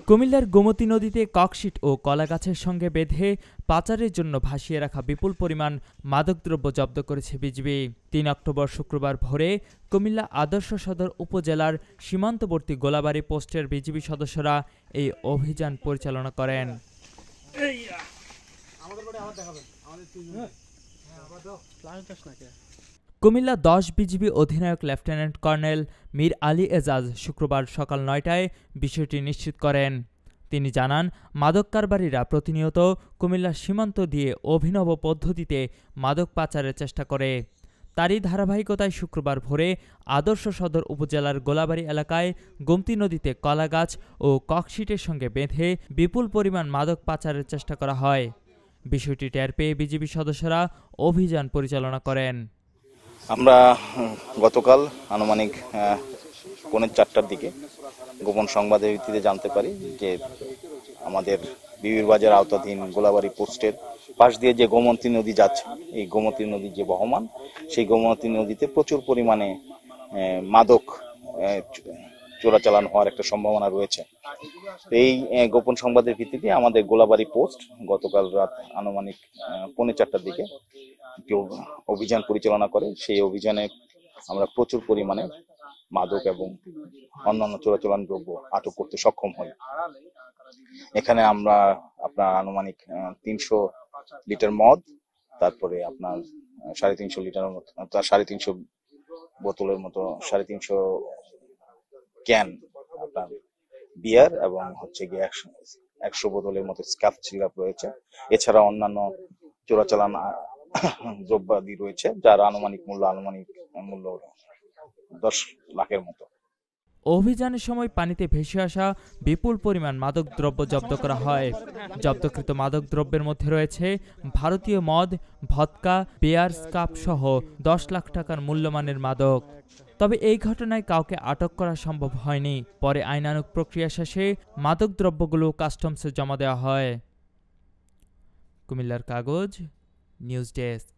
কুমিল্লার গোমতী নদীতে ককশিট ও কলাগাছের সঙ্গে বেঁধে পাচারের জন্য ভাসিয়ে রাখা বিপুল পরিমাণ মাদকদ্রব্য জব্দ করেছে বিজিবি। ৩ অক্টোবর শুক্রবার ভোরে কুমিল্লা আদর্শ সদর উপজেলার সীমান্তবর্তী গোলাবাড়ী পোস্টের বিজিবি সদস্যরা এই অভিযান পরিচালনা করেন। কুমিল্লা ১০ বিজিবি অধিনায়ক লেফটেন্যান্ট কর্নেল মীর আলী এজাজ শুক্রবার সকাল ৯টায় বিষয়টি নিশ্চিত করেন। তিনি জানান, মাদক কারবারিরা প্রতিনিয়ত কুমিল্লার সীমান্ত দিয়ে অভিনব পদ্ধতিতে মাদক পাচারের চেষ্টা করে। তারই ধারাবাহিকতায় শুক্রবার ভোরে আদর্শ সদর উপজেলার গোলাবাড়ী এলাকায় গোমতী নদীতে কলাগাছ ও ককশিটের সঙ্গে বেঁধে বিপুল পরিমাণ মাদক পাচারের চেষ্টা করা হয়। বিষয়টি টের পেয়ে বিজিবি সদস্যরা অভিযান পরিচালনা করেন। আমরা গতকাল আনুমানিক 4:45টার দিকে গোপন সংবাদের ভিত্তিতে জানতে পারি যে আমাদের বিবির বাজার আওতাধীন গোলাবাড়ী পোস্টের পাশ দিয়ে যে গোমতী নদী যাচ্ছে, এই গোমতী নদী যে বহমান, সেই গোমতী নদীতে প্রচুর পরিমাণে মাদক চোরাচালান হওয়ার একটা সম্ভাবনা রয়েছে। এই গোপন সংবাদের ভিত্তিতে আমাদের গোলাবাড়ী পোস্ট গতকাল রাত আনুমানিক 4:45টার দিকে অভিযান পরিচালনা করে। সেই অভিযানে আমরা প্রচুর পরিমাণে মাদক এবং অন্যান্য চোরাচালান দ্রব্য আটক করতে সক্ষম হই। এখানে আমরা আপনার আনুমানিক 300 লিটার মদ, তারপরে আপনার 350 লিটারের মতো, 350 বোতলের মতো 350 ক্যান আপনার বিয়ার এবং হচ্ছে গিয়ে 100 বোতলের মতো স্কাফ সিরাপ রয়েছে। এছাড়া অন্যান্য চোরাচালান দ্রব্যাদি রয়েছে, যার আনুমানিক মূল্য 10 লাখের মতো। অভিযানের সময় পানিতে ভেসে আসা বিপুল পরিমাণ মাদক দ্রব্য জব্দ করা হয়। জব্দকৃত মাদক দ্রব্যের মধ্যে রয়েছে ভারতীয় মদ, ভদকা, বিয়ার, স্কাপ সহ 10 লাখ টাকার মূল্যমানের মাদক। তবে এই ঘটনায় কাউকে আটক করা সম্ভব হয়নি। পরে আইনানুগ প্রক্রিয়া শেষে মাদক দ্রব্যগুলো কাস্টমসে জমা দেওয়া হয়। কুমিল্লার কাগজ, নিউজ ডেস্ক।